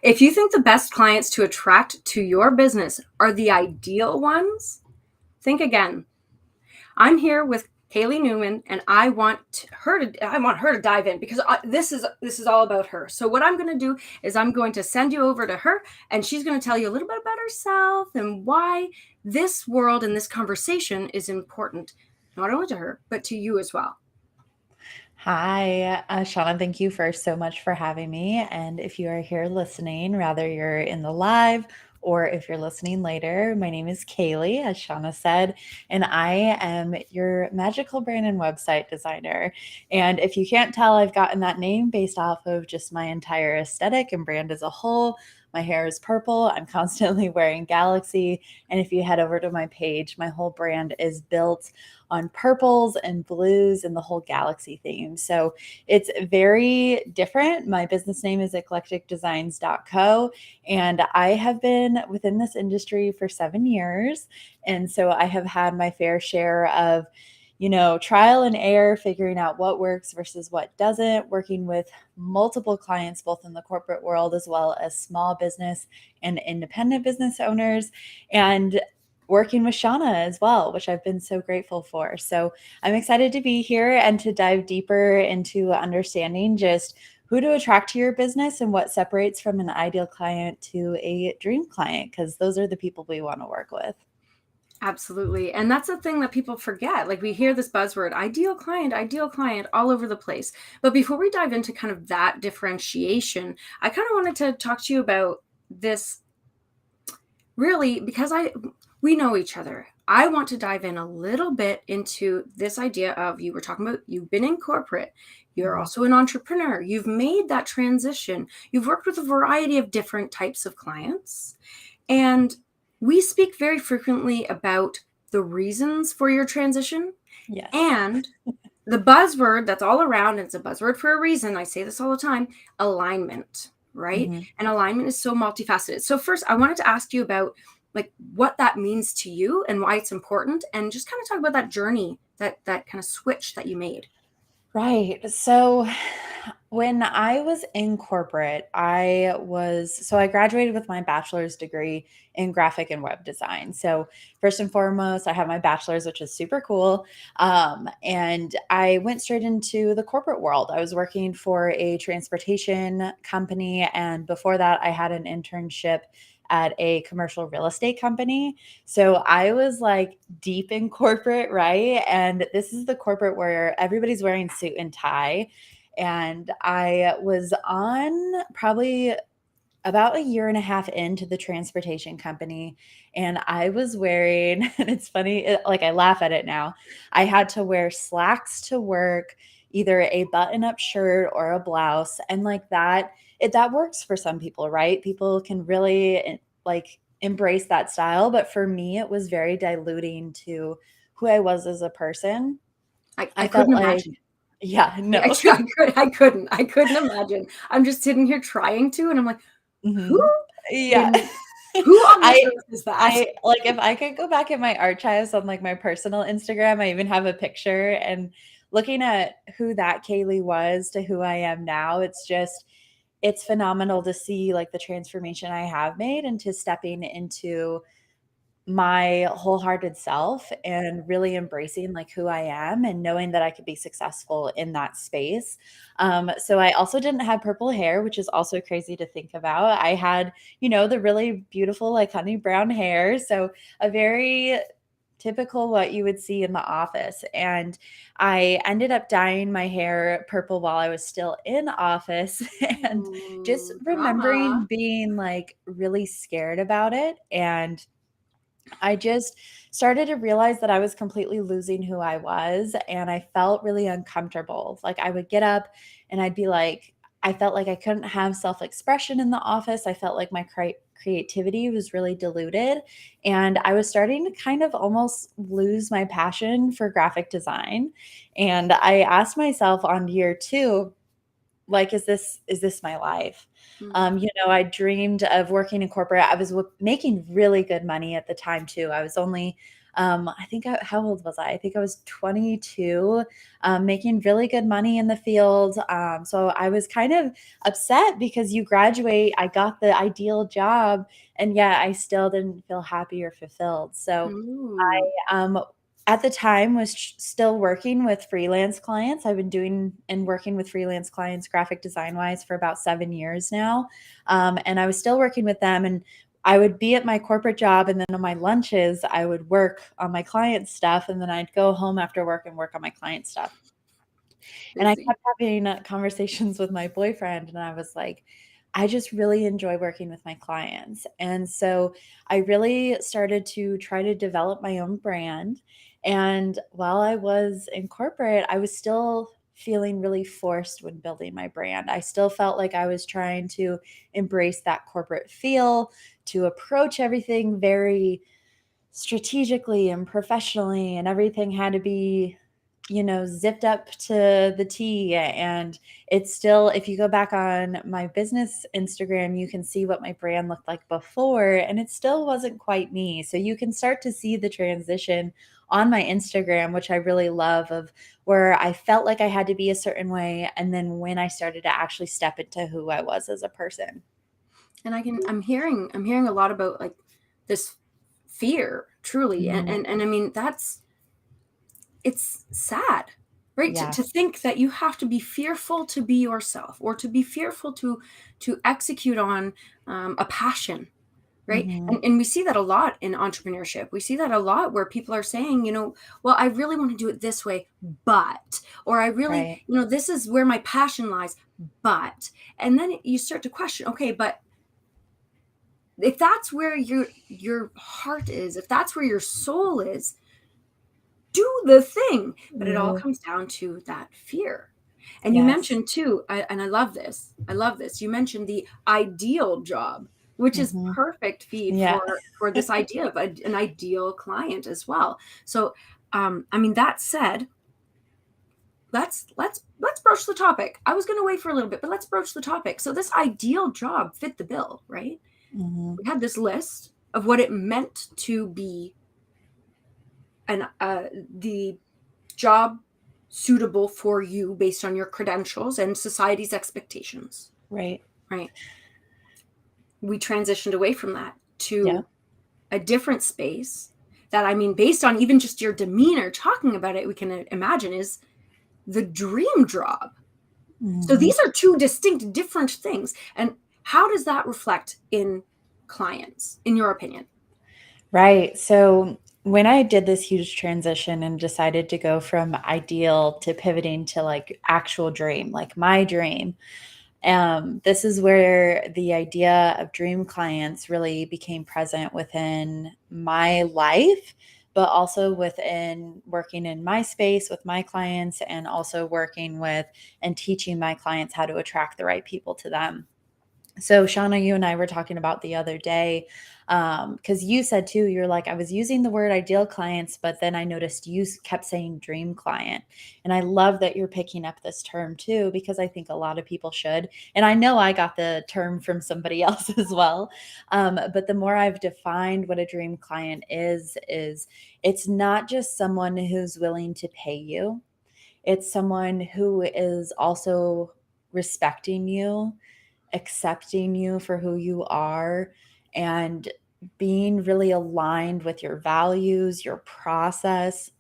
If you think the best clients to attract to your business are the ideal ones, think again. I'm here with Kailee Newman, and I want her to dive in because this is all about her. So what I'm going to do is I'm going to send you over to her, and she's going to tell you a little bit about herself and why this world and this conversation is important, not only to her but to you as well. Hi, Shauna. Thank you for so much for having me. And if you are here listening, rather you're in the live or if you're listening later, my name is Kailee, as Shauna said, and I am your magical brand and website designer. And if you can't tell, I've gotten that name based off of just my entire aesthetic and brand as a whole. My hair is purple. I'm constantly wearing Galaxy. And if you head over to my page, my whole brand is built on purples and blues and the whole galaxy theme. So it's very different. My business name is eclecticdesigns.co, and I have been within this industry for 7 years. And so I have had my fair share of trial and error, figuring out what works versus what doesn't, working with multiple clients, both in the corporate world as well as small business and independent business owners. And working with Shauna as well, which I've been so grateful for. So I'm excited to be here and to dive deeper into understanding just who to attract to your business and what separates from an ideal client to a dream client, because those are the people we want to work with. Absolutely. And that's the thing that people forget. Like we hear this buzzword, ideal client all over the place. But before we dive into kind of that differentiation, I kind of wanted to talk to you about this really because we know each other. I want to dive in a little bit into this idea of you were talking about you've been in corporate. You're Mhm. also an entrepreneur. You've made that transition. You've worked with a variety of different types of clients. And we speak very frequently about the reasons for your transition Yes. and the buzzword that's all around, and it's a buzzword for a reason. I say this all the time, alignment, right? Mhm. And alignment is so multifaceted. So first, I wanted to ask you about like what that means to you and why it's important, and just kind of talk about that journey, that kind of switch that you made. Right. So when I was in corporate, I graduated with my bachelor's degree in graphic and web design. So first and foremost, I have my bachelor's, which is super cool. And I went straight into the corporate world. I was working for a transportation company. And before that, I had an internship at a commercial real estate company. So I was like deep in corporate, right? And this is the corporate where everybody's wearing suit and tie. And I was on probably about a year and a half into the transportation company, and I was wearing, and it's funny, like I laugh at it now. I had to wear slacks to work, either a button-up shirt or a blouse, and like that works for some people, right? People can really like embrace that style, but for me it was very diluting to who I was as a person. I I felt couldn't like, imagine. yeah, I, no. I couldn't imagine. I'm just sitting here trying to, and I'm like, who Mhm. Yeah. in who on this I earth is that? I like, if I could go back in my archives on, like, my personal Instagram, I even have a picture, and looking at who that Kaylee was to who I am now, it's phenomenal to see, like, the transformation I have made into stepping into my wholehearted self and really embracing like who I am and knowing that I could be successful in that space. So I also didn't have purple hair, which is also crazy to think about. I had, the really beautiful like honey brown hair. So a very typical what you would see in the office. And I ended up dyeing my hair purple while I was still in office and just remembering Drama. being like really scared about it. And I just started to realize that I was completely losing who I was, and I felt really uncomfortable. Like, I would get up and I'd be like, I felt like I couldn't have self expression in the office. I felt like my creativity was really diluted. And I was starting to kind of almost lose my passion for graphic design. And I asked myself on year two, like, is this my life? Mm. I dreamed of working in corporate. I was making really good money at the time too. I was only I think, how old was I? I think I was 22, making really good money in the field. So I was kind of upset because you graduate, I got the ideal job, and yet I still didn't feel happy or fulfilled. So Ooh. at the time was still working with freelance clients. I've been doing and working with freelance clients graphic design wise for about 7 years now. And I was still working with them, and I would be at my corporate job, and then on my lunches I would work on my client stuff, and then I'd go home after work and work on my client stuff. And I Busy. kept having conversations with my boyfriend, and I was like, I just really enjoy working with my clients. And so I really started to try to develop my own brand. And while I was in corporate, I was still feeling really forced when building my brand. I still felt like I was trying to embrace that corporate feel, to approach everything very strategically and professionally, and everything had to be, zipped up to the T. And it's still, if you go back on my business Instagram, you can see what my brand looked like before, and it still wasn't quite me. So you can start to see the transition on my Instagram, which I really love, of where I felt like I had to be a certain way, and then when I started to actually step into who I was as a person. And I'm hearing a lot about like this fear, truly. And Mhm. and, and I mean, it's sad, right? To, Yeah. to think that you have to be fearful to be yourself, or to be fearful to execute on a passion, right? Hmm. And we see that a lot in entrepreneurship. We see that a lot where people are saying, well, I really want to do it this way, but, or I really, Right. this is where my passion lies, but. And then you start to question, okay, but if that's where your heart is, if that's where your soul is, do the thing. But it all Mm. comes down to that fear. And you Yes. mentioned too, and I love this. I love this. You mentioned the ideal job, which is Mhm. perfect feed Yeah. for this idea of an ideal client as well. So, I mean, that said, let's broach the topic. I was going to wait for a little bit, but let's broach the topic. So, this ideal job fit the bill, right? Mhm. We had this list of what it meant to be an the job suitable for you based on your credentials and society's expectations, Right. right? We transitioned away from that Yeah. to a different space that, I mean, based on even just your demeanor talking about it, we can imagine is the dream job. So Mhm. these are two distinct different things. And how does that reflect in clients, in your opinion? Right. So when I did this huge transition and decided to go from ideal to pivoting to like actual dream, like my dream, this is where the idea of dream clients really became present within my life, but also within working in my space with my clients, and also working with and teaching my clients how to attract the right people to them. So, Shauna, you and I were talking about the other day, because you said too, you're like, I was using the word ideal clients, but then I noticed you kept saying dream client. And I love that you're picking up this term too, because I think a lot of people should. And I know I got the term from somebody else as well. But the more I've defined what a dream client is it's not just someone who's willing to pay you, it's someone who is also respecting you, accepting you for who you are, and being really aligned with your values, your process,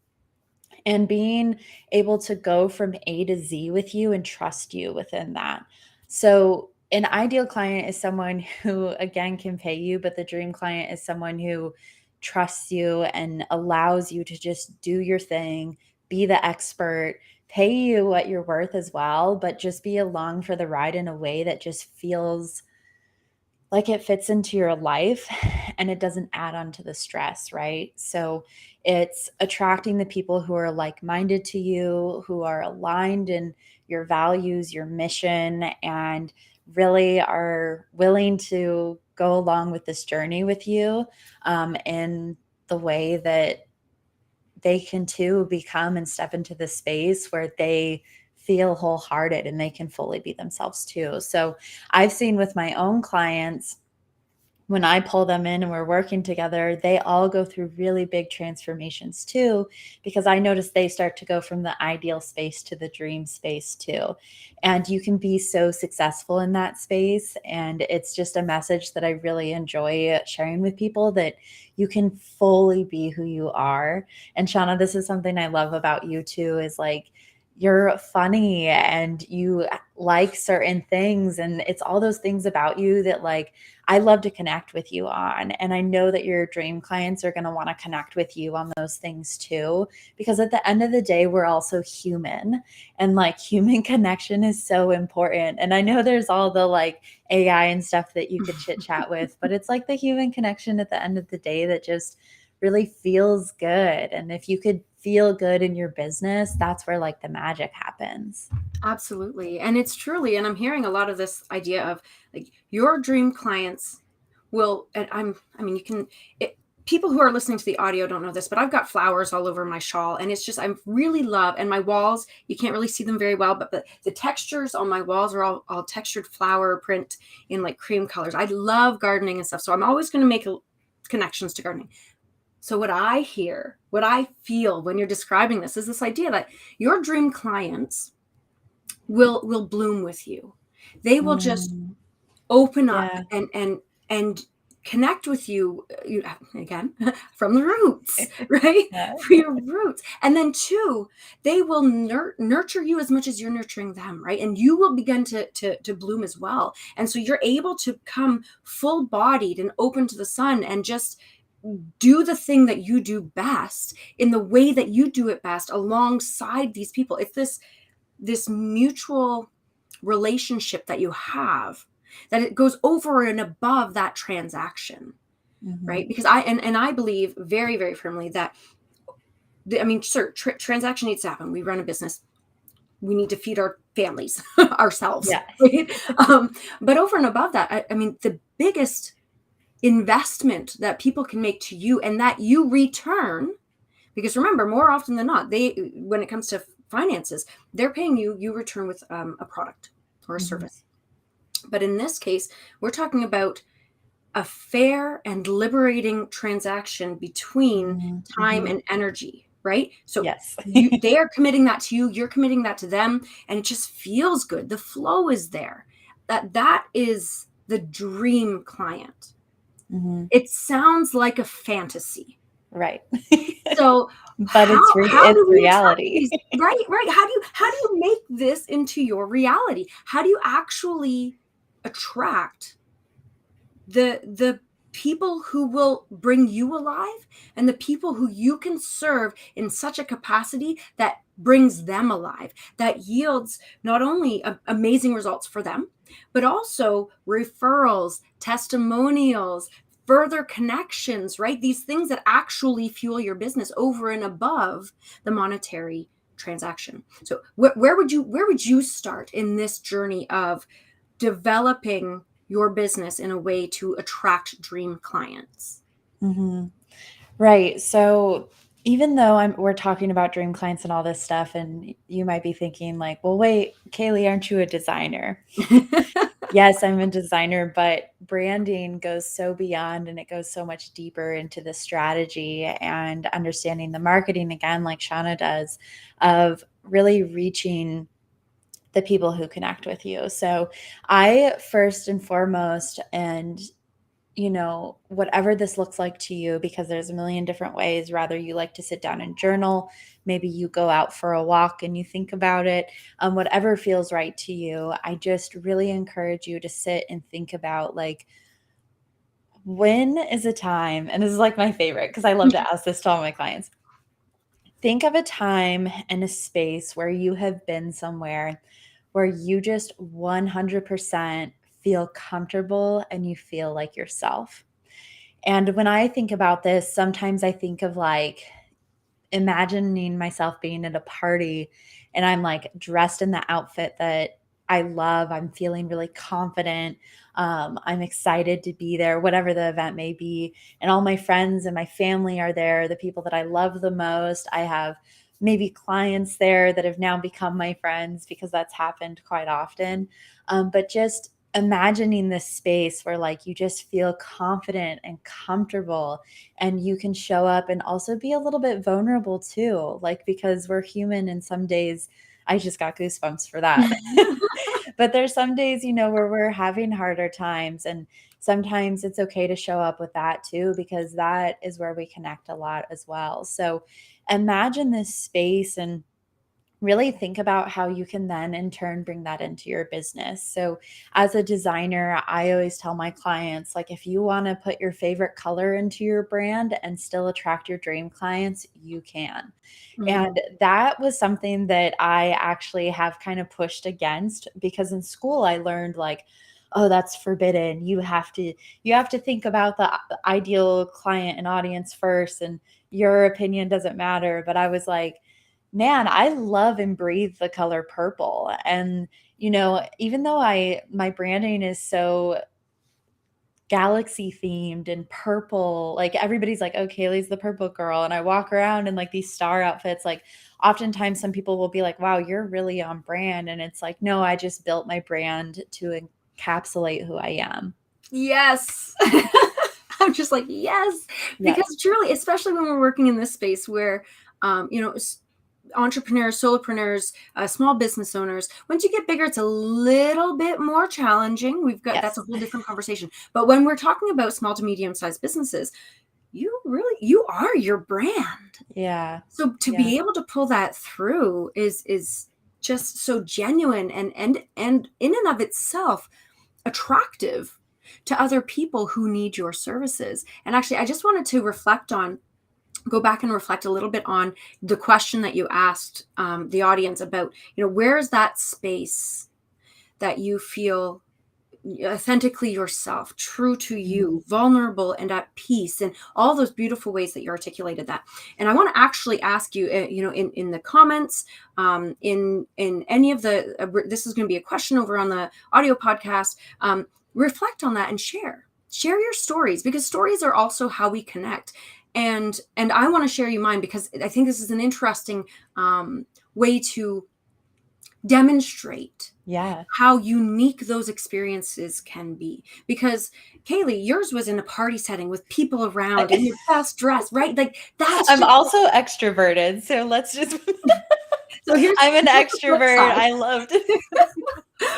and being able to go from A to Z with you and trust you within that. So, an ideal client is someone who, again, can pay you, but the dream client is someone who trusts you and allows you to just do your thing, be the expert, pay you what you're worth as well, but just be along for the ride in a way that just feels like it fits into your life and it doesn't add on to the stress, right? So it's attracting the people who are like minded to you, who are aligned in your values, your mission, and really are willing to go along with this journey with you, in the way that they can too become and step into the space where they feel wholehearted and they can fully be themselves too. So I've seen with my own clients when I pull them in and we're working together, they all go through really big transformations too, because I notice they start to go from the ideal space to the dream space too. And you can be so successful in that space. And it's just a message that I really enjoy sharing with people, that you can fully be who you are. And Shauna, this is something I love about you too, is like, you're funny and you like certain things. And it's all those things about you that like, I love to connect with you on. And I know that your dream clients are going to want to connect with you on those things too, because at the end of the day, we're also human, and like human connection is so important. And I know there's all the like AI and stuff that you could chit chat with, but it's like the human connection at the end of the day that just really feels good. And if you could feel good in your business, that's where like the magic happens. Absolutely. And it's truly, and I'm hearing a lot of this idea of like your dream clients will, and I mean, you can, people who are listening to the audio don't know this, but I've got flowers all over my shawl, and it's just, I really love, and my walls, you can't really see them very well, but the textures on my walls are all textured flower print in like cream colors. I love gardening and stuff. So I'm always going to make connections to gardening. So what I hear, what I feel when you're describing this is this idea that your dream clients will bloom with you. They will just open up Yeah. and connect with you, again, from the roots, right? Yeah. For your roots. And then two, they will nurture you as much as you're nurturing them, right? And you will begin to bloom as well. And so you're able to come full bodied and open to the sun and just do the thing that you do best in the way that you do it best alongside these people. It's this mutual relationship that you have, that it goes over and above that transaction, right? Because I believe very, very firmly that sure, transaction needs to happen. We run a business, we need to feed our families ourselves, Yeah. right? But over and above that, I mean, the biggest investment that people can make to you and that you return, because remember, more often than not, when it comes to finances, they're paying you, you return with a product or a service. But in this case, we're talking about a fair and liberating transaction between time and energy, right? So Yes. they are committing that to you, you're committing that to them, and it just feels good. The flow is there. That is the dream client. It sounds like a fantasy. Right. So But how it's do we attract reality. these? Right. How do you make this into your reality? How do you actually attract the people who will bring you alive and the people who you can serve in such a capacity that brings them alive, that yields not only amazing results for them, but also referrals, testimonials, further connections, right? These things that actually fuel your business over and above the monetary transaction. So where would you start in this journey of developing your business in a way to attract dream clients? Right. So even though we're talking about dream clients and all this stuff, and you might be thinking like, well, wait, Kailee, aren't you a designer? Yes, I'm a designer, but branding goes so beyond, and it goes so much deeper into the strategy and understanding the marketing, again, like Shauna does, of really reaching the people who connect with you. So I first and foremost, and whatever this looks like to you, because there's a million different ways, rather you like to sit down and journal, maybe you go out for a walk and you think about it, whatever feels right to you, I just really encourage you to sit and think about, like, when is a time, and this is like my favorite because I love to ask this to all my clients. Think of a time and a space where you have been somewhere where you just 100% feel comfortable and you feel like yourself. And when I think about this, sometimes I think of like imagining myself being at a party and I'm like dressed in the outfit that I love. I'm feeling really confident. I'm excited to be there, whatever the event may be. And all my friends and my family are there, the people that I love the most. I have maybe clients there that have now become my friends because that's happened quite often. But just imagining this space where like you just feel confident and comfortable and you can show up and also be a little bit vulnerable too, like because we're human and some days I just got goosebumps for that. But there's some days, where we're having harder times, and sometimes it's okay to show up with that too, because that is where we connect a lot as well. So imagine this space and really think about how you can then in turn bring that into your business. So as a designer, I always tell my clients, like, if you want to put your favorite color into your brand and still attract your dream clients, you can. And that was something that I actually have kind of pushed against, because in school I learned like, oh, that's forbidden. You have to think about the ideal client and audience first, and your opinion doesn't matter. But I was like, man, I love and breathe the color purple. And, even though my branding is so galaxy themed and purple, like everybody's like, oh, Kaylee's the purple girl. And I walk around in like these star outfits. Like oftentimes some people will be like, wow, you're really on brand. And it's like, no, I just built my brand to encapsulate who I am. Yes. I'm just like, yes, because truly, especially when we're working in this space where, entrepreneurs, solopreneurs, small business owners, once you get bigger, it's a little bit more challenging. That's a whole different conversation. But when we're talking about small to medium-sized businesses, you are your brand. Yeah. So to be able to pull that through is just so genuine and in and of itself attractive to other people who need your services. And actually, I just wanted to go back and reflect a little bit on the question that you asked the audience about, where is that space that you feel authentically yourself, true to you, vulnerable and at peace, and all those beautiful ways that you articulated that. And I want to actually ask you, in the comments, in any of the, this is going to be a question over on the audio podcast, reflect on that and share your stories, because stories are also how we connect. And I want to share you mine, because I think this is an interesting way to demonstrate how unique those experiences can be. Because Kailee, yours was in a party setting with people around in your best dress, right? Like I'm also extroverted, so let's just so I'm an extrovert. I loved it.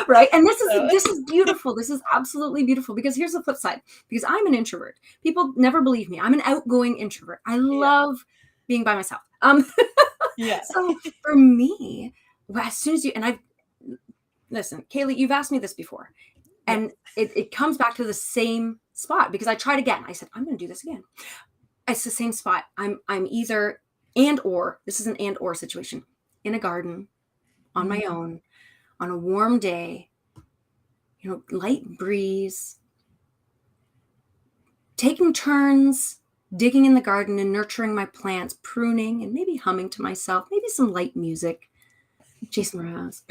Right. And this is beautiful. This is absolutely beautiful, because here's the flip side. Because I'm an introvert. People never believe me. I'm an outgoing introvert. I love being by myself. So for me, as soon as listen, Kailee, you've asked me this before, and it comes back to the same spot, because I tried again. I said, I'm going to do this again. It's the same spot. I'm either this is an and or situation, in a garden on my own, on a warm day, light breeze, taking turns digging in the garden and nurturing my plants, pruning and maybe humming to myself, maybe some light music. Jason Mraz.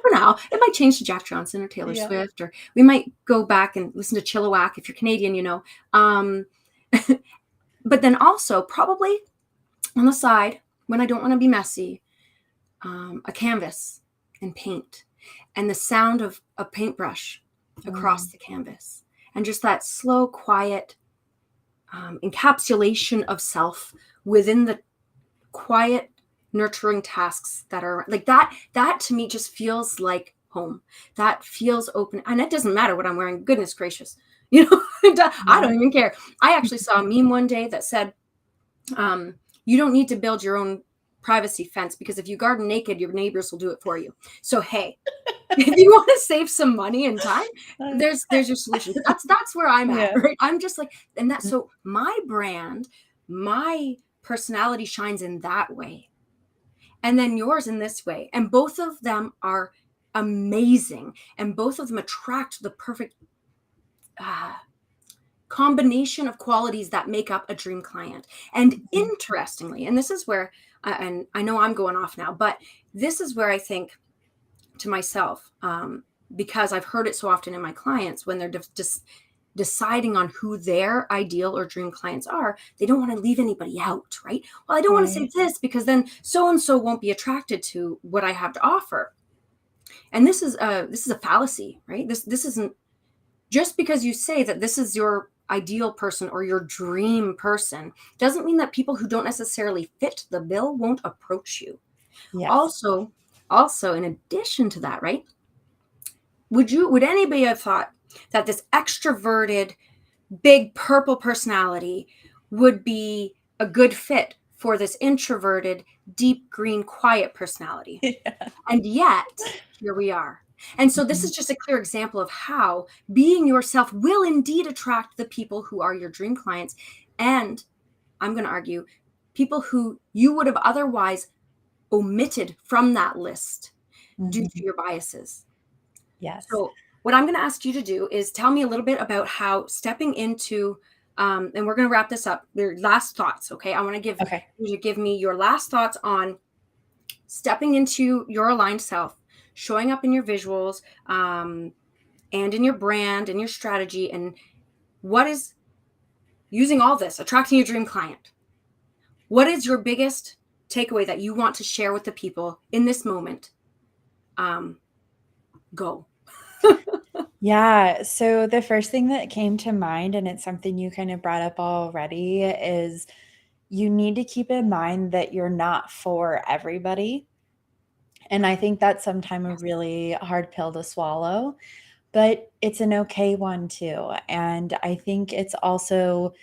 For now, it might change to Jack Johnson or Taylor Swift, or we might go back and listen to Chilliwack if you're Canadian, But then also probably on the side, when I don't want to be messy, a canvas and paint, and the sound of a paintbrush across the canvas, and just that slow, quiet encapsulation of self within the quiet, nurturing tasks that are like that. That to me just feels like home. That feels open. And it doesn't matter what I'm wearing. Goodness gracious. I don't even care. I actually saw a meme one day that said, you don't need to build your own privacy fence, because if you garden naked, your neighbors will do it for you. So, hey, if you want to save some money and time, there's your solution. But that's where I'm at, right? I'm just like, and that, so my brand, my personality shines in that way, and then yours in this way. And both of them are amazing, and both of them attract the perfect combination of qualities that make up a dream client. And interestingly, and this is where, and I know I'm going off now, but this is where I think to myself, because I've heard it so often in my clients, when they're just deciding on who their ideal or dream clients are, they don't want to leave anybody out, right? Well, I don't want to say this, because then so-and-so won't be attracted to what I have to offer. And this is a fallacy, right? This isn't, just because you say that this is your ideal person or your dream person doesn't mean that people who don't necessarily fit the bill won't approach you. Yes. Also in addition to that, right? Would anybody have thought that this extroverted big purple personality would be a good fit for this introverted deep green quiet personality? Yeah. And yet, here we are. And so, this Mhm. is just a clear example of how being yourself will indeed attract the people who are your dream clients. And I'm going to argue, people who you would have otherwise omitted from that list due to Mhm. your biases. Yes. So, what I'm going to ask you to do is tell me a little bit about how stepping into, and we're going to wrap this up. Your last thoughts, okay? I want to give Okay. you to give me your last thoughts on stepping into your aligned self, showing up in your visuals, and in your brand and your strategy, and what is using all this, attracting your dream client. What is your biggest takeaway that you want to share with the people in this moment? Um, Go. Yeah. So the first thing that came to mind, and it's something you kind of brought up already, is you need to keep in mind that you're not for everybody. And I think that's sometimes a Yes. really hard pill to swallow, but it's an okay one too. And I think it's also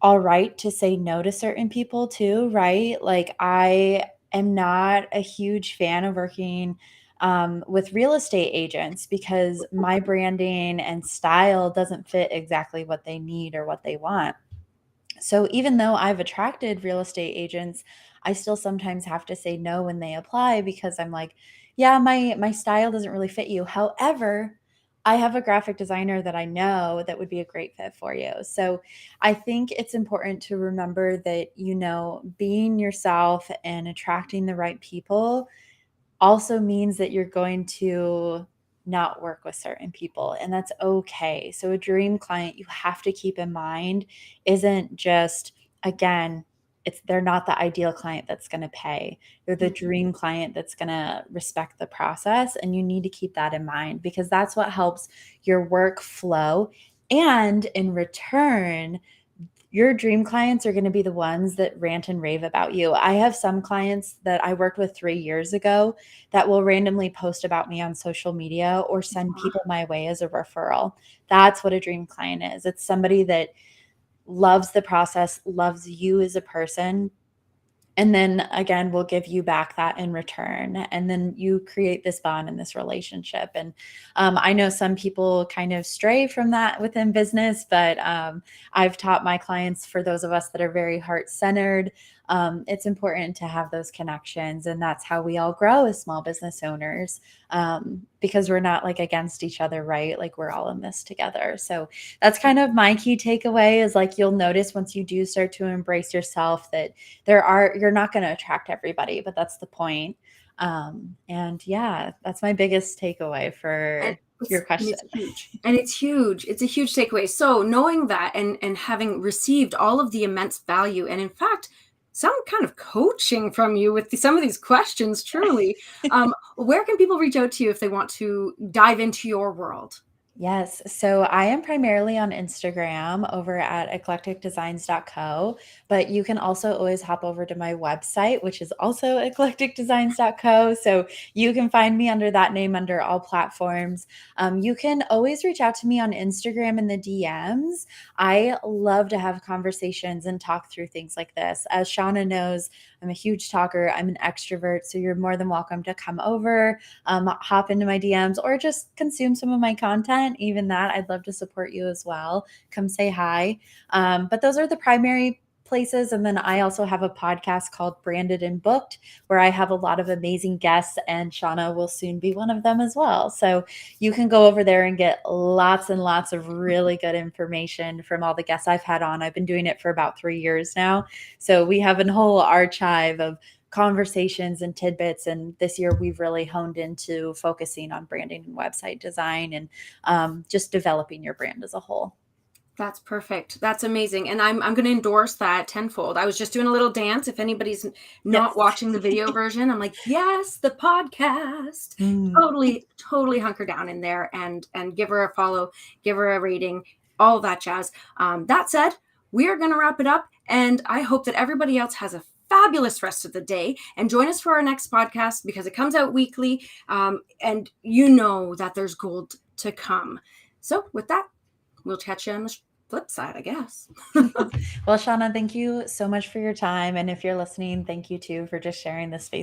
all right to say no to certain people too, right? Like, I am not a huge fan of working with real estate agents because my branding and style doesn't fit exactly what they need or what they want. So even though I've attracted real estate agents, I still sometimes have to say no when they apply because I'm like, yeah, my style doesn't really fit you. However, I have a graphic designer that I know that would be a great fit for you. So I think it's important to remember that, being yourself and attracting the right people also means that you're going to not work with certain people, and that's okay. So a dream client, you have to keep in mind, isn't just, again, they're not the ideal client that's going to pay. They're the Mhm. dream client that's going to respect the process, and you need to keep that in mind because that's what helps your work flow. And in return, your dream clients are going to be the ones that rant and rave about you. I have some clients that I worked with 3 years ago that will randomly post about me on social media or send people my way as a referral. That's what a dream client is. It's somebody that loves the process, loves you as a person, and then again, we'll give you back that in return. And then you create this bond in this relationship. And I know some people kind of stray from that within business, but I've taught my clients, for those of us that are very heart centered, it's important to have those connections. And that's how we all grow as small business owners, because we're not like against each other, right? Like, we're all in this together. So that's kind of my key takeaway, is like, you'll notice once you do start to embrace yourself that you're not going to attract everybody, but that's the point. And yeah, that's my biggest takeaway And for your question. it's huge. And it's huge. It's a huge takeaway. So knowing that, and having received all of the immense value, and in fact, some kind of coaching from you with some of these questions, truly, where can people reach out to you if they want to dive into your world? Yes. So I am primarily on Instagram over at eclecticdesigns.co, but you can also always hop over to my website, which is also eclecticdesigns.co. So you can find me under that name under all platforms. You can always reach out to me on Instagram in the DMs. I love to have conversations and talk through things like this. As Shauna knows, I'm a huge talker, I'm an extrovert. So you're more than welcome to come over, hop into my DMs, or just consume some of my content. Even that, I'd love to support you as well. Come say hi. But those are the primary places. And then I also have a podcast called Branded and Booked, where I have a lot of amazing guests, and Shauna will soon be one of them as well. So you can go over there and get lots and lots of really good information from all the guests I've had on. I've been doing it for about 3 years now. So we have a whole archive of conversations and tidbits. And this year we've really honed into focusing on branding and website design, and just developing your brand as a whole. That's perfect. That's amazing. And I'm going to endorse that tenfold. I was just doing a little dance. If anybody's not Yes. watching the video version, I'm like, yes, the podcast. Totally hunker down in there and give her a follow, give her a rating, all that jazz. That said, we are going to wrap it up. And I hope that everybody else has a fabulous rest of the day, and join us for our next podcast because it comes out weekly. And you know that there's gold to come. So with that, we'll catch you on the flip side, I guess. Well, Shauna, thank you so much for your time. And if you're listening, thank you too for just sharing this space